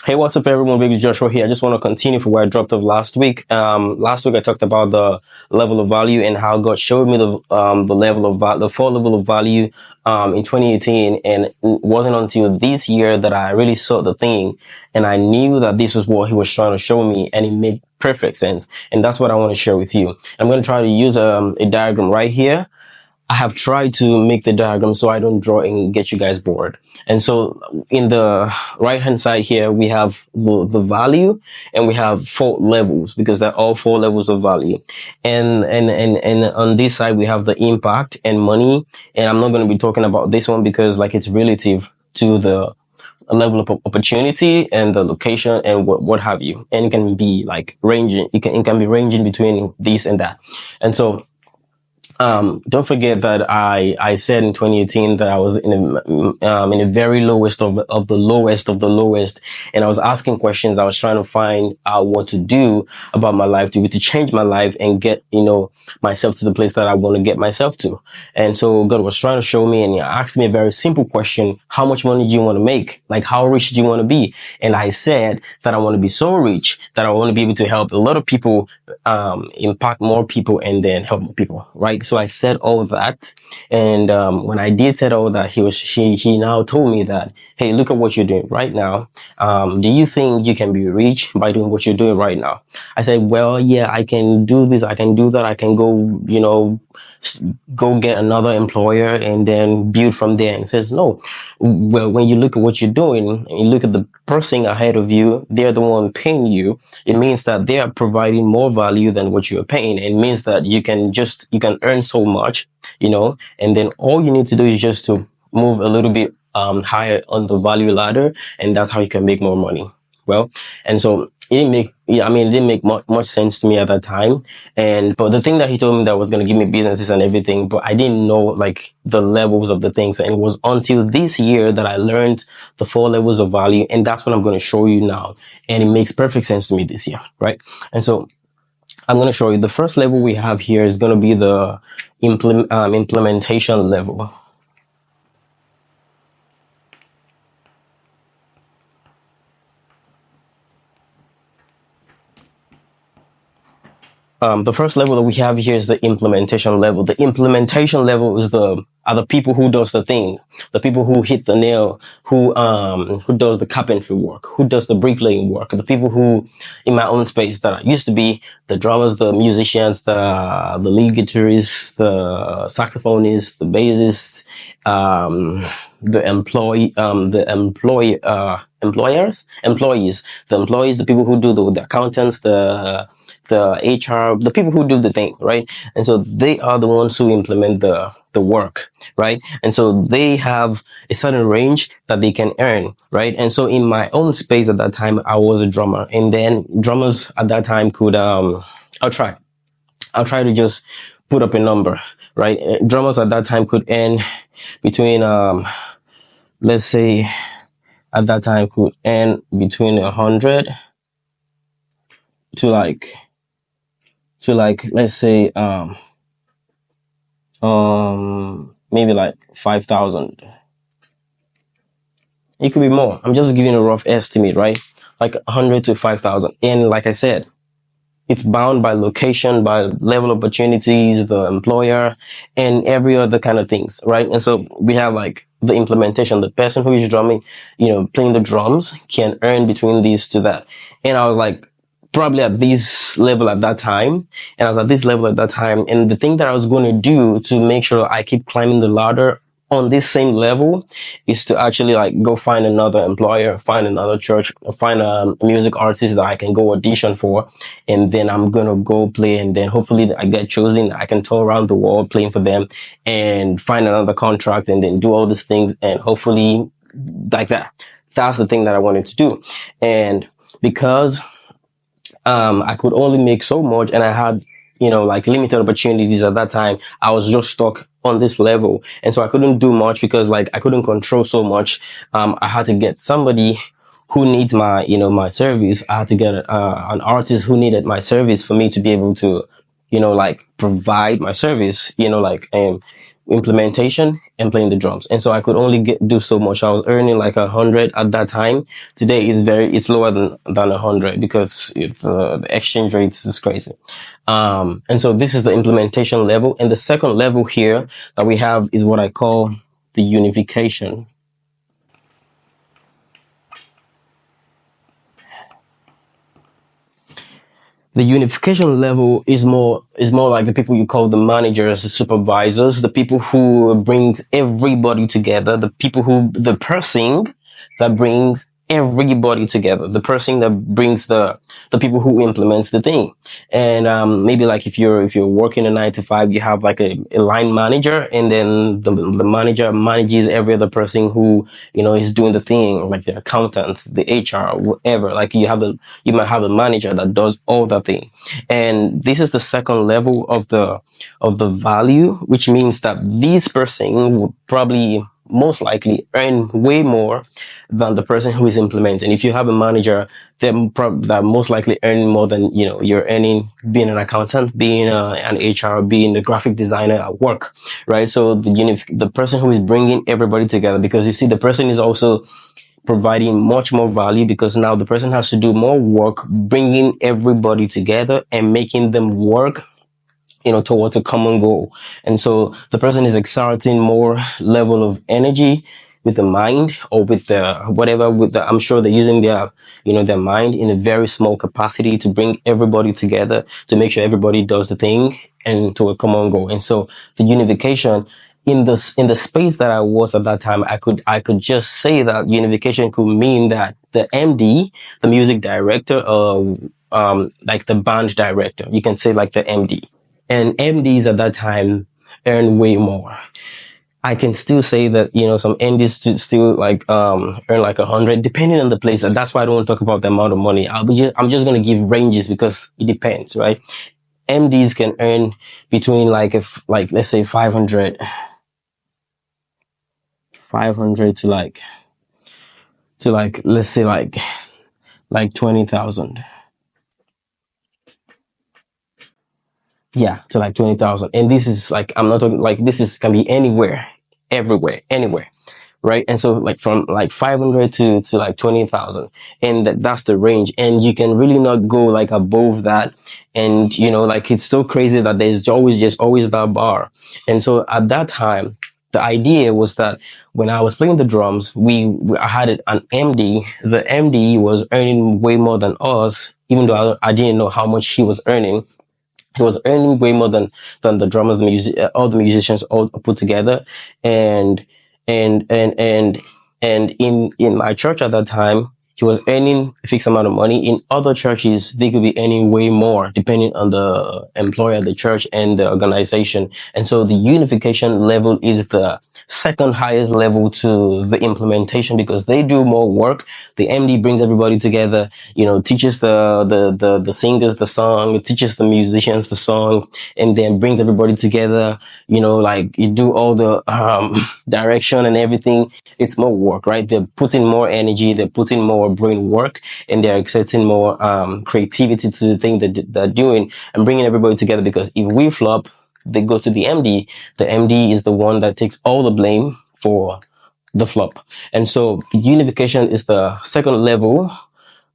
Hey, what's up, everyone? Big Joshua here. I just want to continue from where I dropped off last week. Last week I talked about the level of value and how God showed me the level of the full level of value in 2018, and it wasn't until this year that I really saw the thing, and I knew that this was what He was trying to show me, and it made perfect sense. And that's what I want to share with you. I'm going to try to use a diagram right here. I have tried to make the diagram so I don't draw and get you guys bored. And so in the right hand side here, we have the value, and we have 4 levels because they're all 4 levels of value. And on this side, we have the impact and money. And I'm not going to be talking about this one because like it's relative to the level of opportunity and the location and what have you. And it can be like ranging, it can be ranging between this and that. And so don't forget that I said in 2018 that I was in a very lowest of the lowest of the lowest, and I was asking questions. I was trying to find out what to do about my life to change my life and get myself to the place that I want to get myself to. And so God was trying to show me, and He asked me a very simple question: how much money do you want to make? Like, how rich do you want to be? And I said that I want to be so rich that I want to be able to help a lot of people, impact more people, and then help more people, right? So I said all that, and when I did said all that, he now told me that, hey, look at what you're doing right now. Do you think you can be rich by doing what you're doing right now? I said, well, yeah, I can do this, I can do that, I can go get another employer and then build from there. And he says, no. Well, when you look at what you're doing and you look at the person ahead of you, they're the one paying you. It means that they are providing more value than what you're paying. It means that you can earn so much, and then all you need to do is just to move a little bit higher on the value ladder, and that's how you can make more money. Well, and so it didn't make much sense to me at that time. But the thing that he told me that was going to give me businesses and everything, but I didn't know like the levels of the things. And it was until this year that I learned the 4 levels of value. And that's what I'm going to show you now. And it makes perfect sense to me this year, right? And so I'm going to show you the first level we have here is going to be the implementation level. The first level that we have here is the implementation level. The implementation level is are the people who does the thing, the people who hit the nail, who does the carpentry work, who does the bricklaying work, the people who, in my own space that I used to be, the drummers, the musicians, the lead guitarists, the saxophonists, the bassists, employees, the people who do the accountants, the HR, the people who do the thing, right? And so they are the ones who implement the work, right? And so they have a certain range that they can earn, right? And so in my own space at that time, I was a drummer, and then drummers at that time could, I'll try to just put up a number, right? Drummers at that time could earn between, let's say at that time could earn between 100 to let's say maybe like 5,000. It could be more. I'm just giving a rough estimate, right? Like 100 to 5,000. And like I said, it's bound by location, by level of opportunities, the employer, and every other kind of things, right? And so we have like the implementation. The person who is drumming, playing the drums can earn between these to that. And I was like, probably at this level at that time. And I was at this level at that time. And the thing that I was going to do to make sure I keep climbing the ladder on this same level is to actually like go find another employer, find another church, find a music artist that I can go audition for. And then I'm going to go play. And then hopefully I get chosen. I can tour around the world playing for them and find another contract and then do all these things. And hopefully like that. That's the thing that I wanted to do. And because I could only make so much, and I had, like limited opportunities at that time. I was just stuck on this level. And so I couldn't do much because like I couldn't control so much. I had to get somebody who needs my, my service. I had to get an artist who needed my service for me to be able to, like provide my service, like implementation and playing the drums. And so I could only do so much. I was earning like 100 at that time. Today it's lower than 100 because the exchange rate is crazy. And so this is the implementation level. And the second level here that we have is what I call the unification. The unification level is more like the people you call the managers, the supervisors, the people who brings everybody together, the person that brings everybody together, the person that brings the people who implements the thing. And maybe like if you're working a 9 to 5, you have like a line manager, and then the manager manages every other person who is doing the thing, like the accountant, the HR, whatever. Like you might have a manager that does all that thing. And this is the second level of the value, which means that this person will probably most likely earn way more than the person who is implementing. If you have a manager, they're most likely earning more than you're earning being an accountant, being an HR, being the graphic designer at work, right? So the person who is bringing everybody together, because you see, the person is also providing much more value, because now the person has to do more work bringing everybody together and making them work towards a common goal. And so the person is exerting more level of energy with the mind, or with I'm sure they're using their mind in a very small capacity to bring everybody together, to make sure everybody does the thing and to a common goal. And so the unification in the space that I was at that time, I could just say that unification could mean that the MD, the music director, like the band director, you can say like the MD. And MDs at that time earn way more. I can still say that, some MDs still like, earn like 100, depending on the place. And that's why I don't want to talk about the amount of money. I'm just going to give ranges, because it depends, right? MDs can earn between let's say 500 to let's say like 20,000. Yeah, to like 20,000. And this is like, I'm not talking like, can be anywhere, everywhere, anywhere. Right. And so like from like 500 to like 20,000, and that's the range. And you can really not go like above that. And, like, it's so crazy that there's always that bar. And so at that time, the idea was that when I was playing the drums, I had an MD. The MD was earning way more than us, even though I didn't know how much he was earning. He was earning way more than the drummer, all the musicians all put together. And in my church at that time, he was earning a fixed amount of money. In other churches, they could be earning way more, depending on the employer, the church, and the organization. And so the unification level is the second highest level to the implementation, because they do more work. The MD brings everybody together, teaches the singers the song, teaches the musicians the song, and then brings everybody together. Like, you do all the direction and everything. It's more work, right? They're putting more energy, they're putting more brain work, and they're exerting more creativity to the thing that they're doing, and bringing everybody together. Because if we flop, they go to the MD. The MD is the one that takes all the blame for the flop. And so the unification is the second level,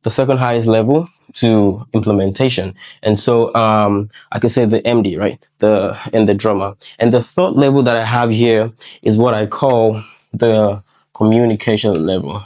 the second highest level to implementation. And so I could say the MD, right? And the drummer. And the third level that I have here is what I call the communication level.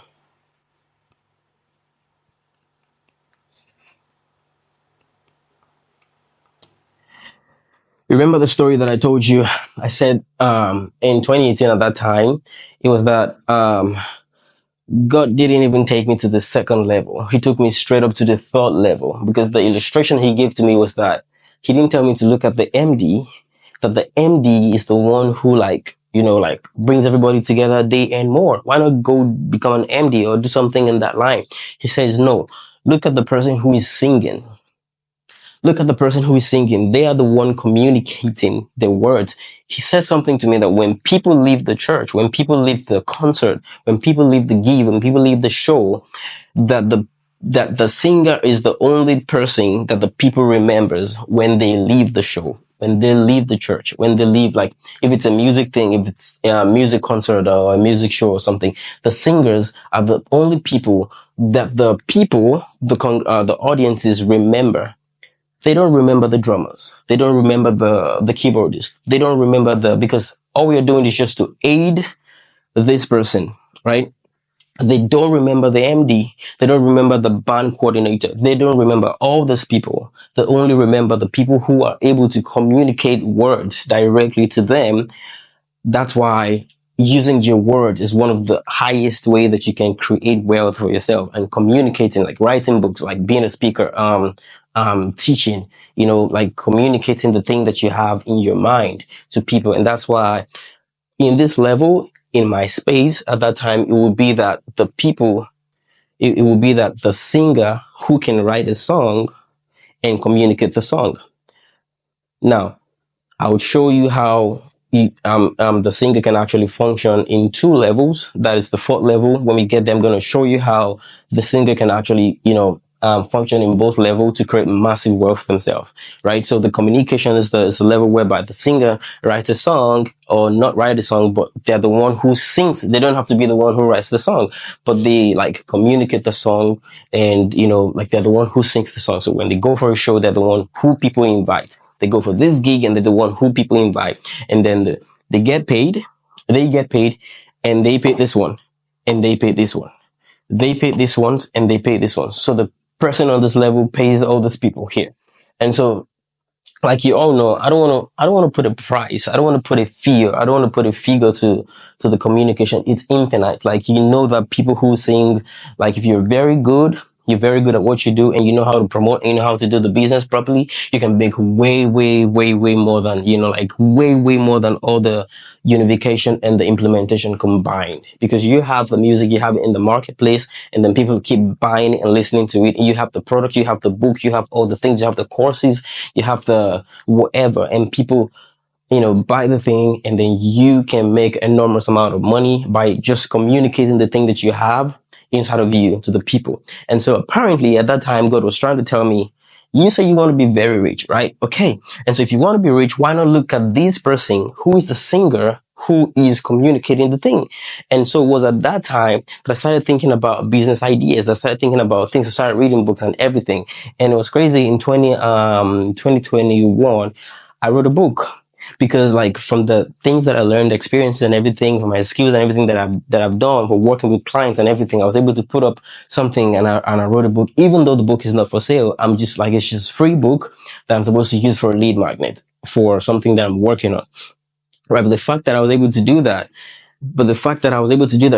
Remember the story that I told you? I said in 2018 at that time, it was that God didn't even take me to the second level. He took me straight up to the third level, because the illustration he gave to me was that he didn't tell me to look at the MD, that the MD is the one who brings everybody together day and more. Why not go become an MD or do something in that line? He says, no, look at the person who is singing. Look at the person who is singing. They are the one communicating the words. He says something to me that when people leave the church, when people leave the concert, when people leave the gig, when people leave the show, that the singer is the only person that the people remembers when they leave the show. when they leave the church, when they leave, like if it's a music thing, if it's a music concert or a music show or something, the singers are the only people that the audiences remember. They don't remember the drummers. They don't remember the keyboardist. They don't remember because all we are doing is just to aid this person, right? They don't remember the MD. They don't remember the band coordinator. They don't remember all these people. They only remember the people who are able to communicate words directly to them. That's why using your words is one of the highest way that you can create wealth for yourself, and communicating, like writing books, like being a speaker, teaching, like communicating the thing that you have in your mind to people. And that's why in this level, in my space at that time, it would be that it will be that the singer who can write a song and communicate the song. Now, I would show you how the singer can actually function in two levels. That is the fourth level. When we get there, I'm going to show you how the singer can actually, function in both levels to create massive wealth themselves, right? So the communication is the level whereby the singer writes a song, or not write a song, but they're the one who sings. They don't have to be the one who writes the song, but they like communicate the song, and like they're the one who sings the song. So when they go for a show, they're the one who people invite. They go for this gig and they're the one who people invite, and then they get paid, and they pay this one, and they pay this one. They pay this ones, and they pay this one. So the person on this level pays all these people here. And so, like you all know, I don't want to put a price. I don't want to put a fee. I don't want to put a figure to the communication. It's infinite. Like, that people who sing, like if you're very good at what you do, and you know how to promote, and you know how to do the business properly, you can make way, way, way, way more than, like way, way more than all the unification and the implementation combined. Because you have the music, you have it in the marketplace, and then people keep buying and listening to it. And you have the product, you have the book, you have all the things, you have the courses, you have the whatever, and people buy the thing, and then you can make enormous amount of money by just communicating the thing that you have inside of you to the people. And so apparently at that time, God was trying to tell me, you say you want to be very rich, right? Okay. And so if you want to be rich, why not look at this person who is the singer who is communicating the thing? And so it was at that time that I started thinking about business ideas. I started thinking about things. I started reading books and everything. And it was crazy. In 2021, I wrote a book. Because like from the things that I learned, experiences and everything, from my skills and everything that I've done for working with clients and everything, I was able to put up something, and I wrote a book. Even though the book is not for sale, I'm just like, it's just free book that I'm supposed to use for a lead magnet for something that I'm working on. Right. But the fact that I was able to do that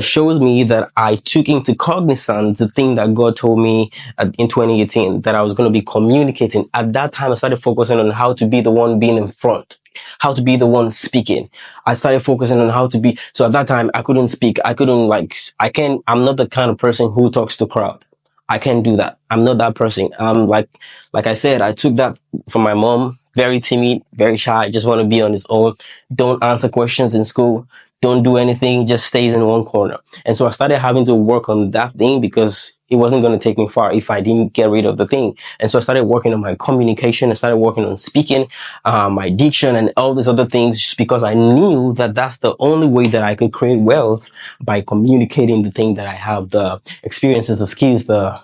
shows me that I took into cognizance the thing that God told me in 2018, that I was going to be communicating. At that time, I started focusing on how to be the one being in front, how to be the one speaking. I started focusing on how to be. So at that time, I couldn't speak. I'm not the kind of person who talks to crowd. I can't do that. I'm not that person. Like I said, I took that from my mom. Very timid, very shy, just want to be on his own. Don't answer questions in school. Don't do anything, just stays in one corner. And so I started having to work on that thing, because it wasn't going to take me far if I didn't get rid of the thing. And so I started working on my communication. I started working on speaking, my diction, and all these other things, just because I knew that that's the only way that I could create wealth, by communicating the thing that I have, the experiences, the skills, the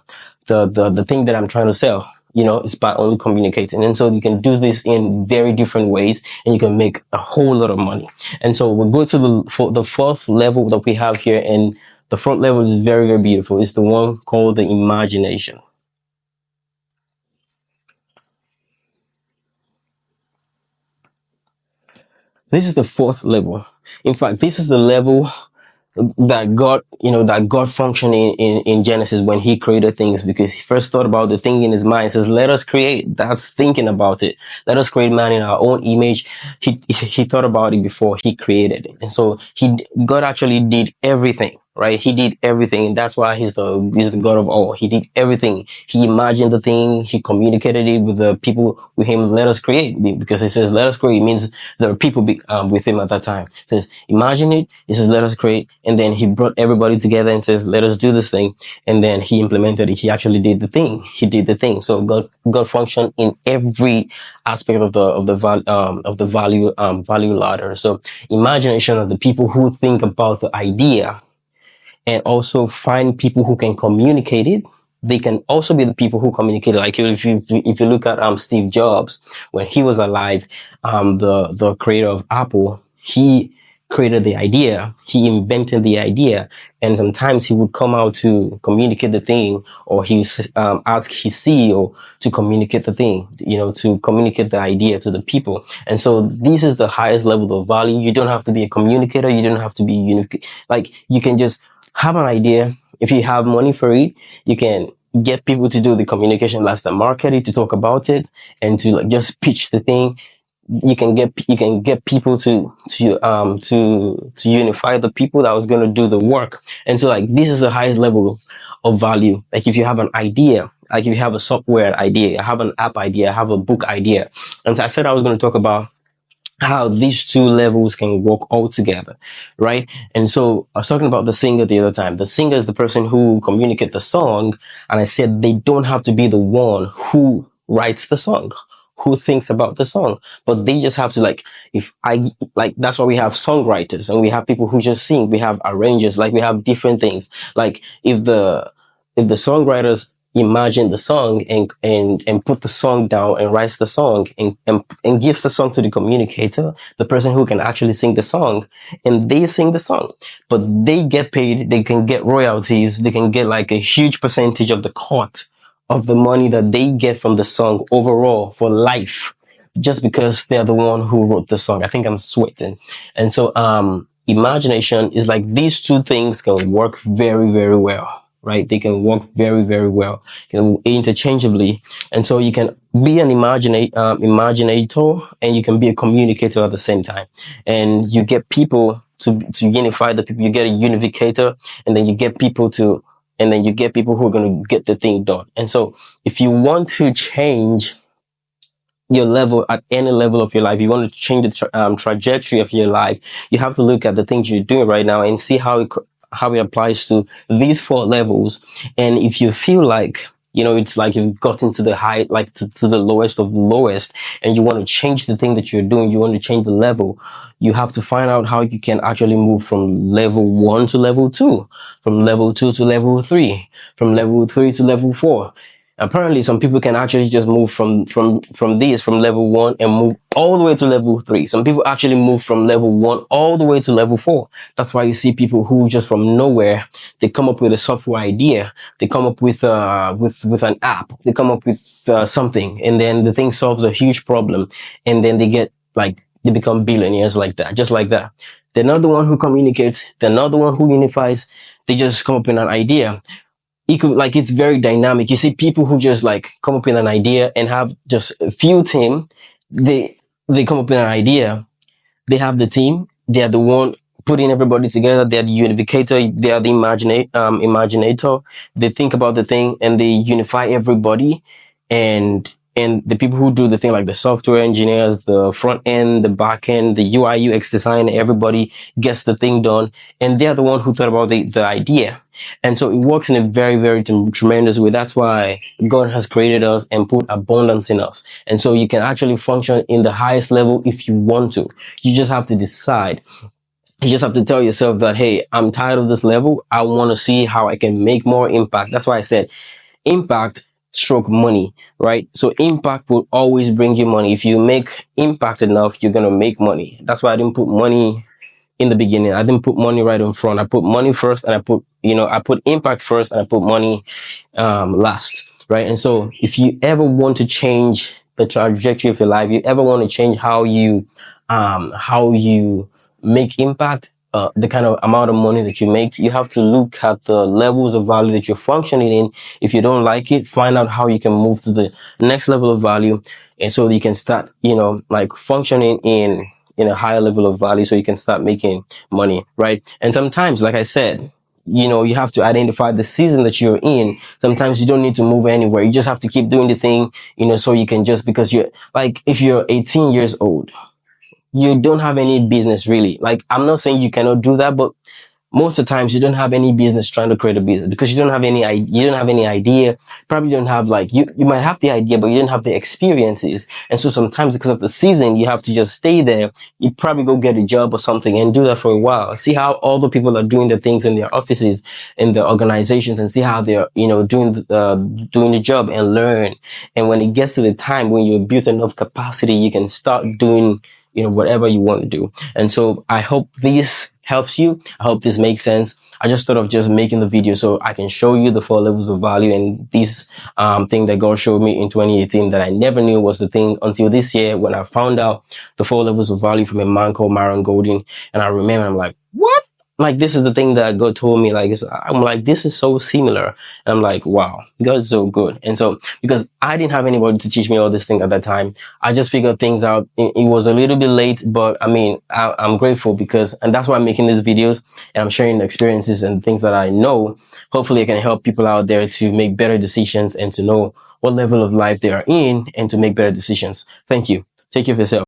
thing that I'm trying to sell. It's by only communicating. And so you can do this in very different ways, and you can make a whole lot of money. And so we'll go to the fourth level that we have here. And the fourth level is very, very beautiful. It's the one called the imagination. This is the fourth level. In fact, this is the level that God functioned in Genesis when he created things, because he first thought about the thing in his mind. He says, let us create. That's thinking about it. Let us create man in our own image. He thought about it before he created it. And so God actually did everything. right? He did everything. And that's why he's the God of all. He did everything. He imagined the thing. He communicated it with the people with him. Let us create, because it says let us create. It means there are people with him at that time. It says imagine it. It says let us create, and then he brought everybody together and says let us do this thing, and then he implemented it. He actually did the thing. He did the thing. So God functioned in every aspect of the value ladder. So imagination of the people who think about the idea and also find people who can communicate it. They can also be the people who communicate it. Like if you look at Steve Jobs, when he was alive, the creator of Apple, he created the idea, he invented the idea, and sometimes he would come out to communicate the thing, or he ask his CEO to communicate the thing, to communicate the idea to the people. And so this is the highest level of value. You don't have to be a communicator. You don't have to be unique. Like, you can just have an idea. If you have money for it, you can get people to do the communication, that's the marketing, to talk about it and to like just pitch the thing. You can get people to unify the people that was going to do the work. And so, like, this is the highest level of value. Like, if you have an idea, like if you have a software idea, I have an app idea, I have a book idea. And so I said I was going to talk about how these two levels can work all together, right? And so I was talking about the singer the other time. The singer is the person who communicates the song, and I said they don't have to be the one who writes the song, who thinks about the song, but they just have to, like, that's why we have songwriters and we have people who just sing. We have arrangers, like we have different things. Like if the songwriters imagine the song and put the song down and writes the song and gives the song to the communicator, the person who can actually sing the song, and they sing the song, but they get paid, they can get royalties, they can get like a huge percentage of the cut of the money that they get from the song overall for life, just because they're the one who wrote the song. I think I'm sweating. And so imagination is like these two things can work very, very well. Right? They can work very, very well, interchangeably. And so you can be an imaginator and you can be a communicator at the same time. And you get people to unify the people. You get a unificator, and then you get people who are going to get the thing done. And so if you want to change your level at any level of your life, you want to change the trajectory of your life, you have to look at the things you're doing right now and see how it applies to these four levels. And if you feel like, it's like you've gotten to the high, like to the lowest of the lowest, and you want to change the thing that you're doing, you want to change the level, you have to find out how you can actually move from level 1 to level 2, from level 2 to level 3, from level 3 to level 4. Apparently, some people can actually just move from level 1 and move all the way to level 3. Some people actually move from level 1 all the way to level 4. That's why you see people who just from nowhere, they come up with a software idea, they come up with an app, they come up with something, and then the thing solves a huge problem, and then they become billionaires like that, just like that. They're not the one who communicates, they're not the one who unifies, they just come up with an idea. It's very dynamic. You see people who just like come up with an idea and have just a few team. They come up with an idea. They have the team. They are the one putting everybody together. They are the unificator. They are the imaginator. They think about the thing and they unify everybody. And the people who do the thing, like the software engineers, the front end, the back end, the UI UX design, everybody gets the thing done. And they're the one who thought about the idea. And so it works in a very, very tremendous way. That's why God has created us and put abundance in us. And so you can actually function in the highest level if you want to. You just have to decide. You just have to tell yourself that, hey, I'm tired of this level. I want to see how I can make more impact. That's why I said impact stroke money, right? So impact will always bring you money. If you make impact enough, you're going to make money. That's why I didn't put money in the beginning. I didn't put money right in front. I put money first, and I put impact first, and I put money last, right? And so if you ever want to change the trajectory of your life, you ever want to change how you make impact, the kind of amount of money that you make, you have to look at the levels of value that you're functioning in. If you don't like it, find out how you can move to the next level of value, and so you can start, functioning in a higher level of value, so you can start making money, right? And sometimes, like I said, you have to identify the season that you're in. Sometimes you don't need to move anywhere. You just have to keep doing the thing, so you can just, because you're like, if you're 18 years old, you don't have any business really. Like, I'm not saying you cannot do that, but most of the times you don't have any business trying to create a business because you don't have any idea. Probably don't have, like, you might have the idea, but you didn't have the experiences. And so sometimes, because of the season, you have to just stay there. You probably go get a job or something and do that for a while. See how all the people are doing the things in their offices, in their organizations, and see how they're, doing the job, and learn. And when it gets to the time when you've built enough capacity, you can start doing, whatever you want to do. And so I hope this helps you. I hope this makes sense. I just thought of just making the video so I can show you the 4 levels of value, and this thing that God showed me in 2018 that I never knew was the thing until this year, when I found out the 4 levels of value from a man called Myron Golden. And I remember, I'm like, what? Like, this is the thing that God told me. Like, I'm like, this is so similar. And I'm like, wow, God is so good. And so, because I didn't have anybody to teach me all this thing at that time, I just figured things out. It was a little bit late, but I mean, I'm grateful because, and that's why I'm making these videos, and I'm sharing the experiences and things that I know. Hopefully I can help people out there to make better decisions and to know what level of life they are in and to make better decisions. Thank you. Take care of yourself.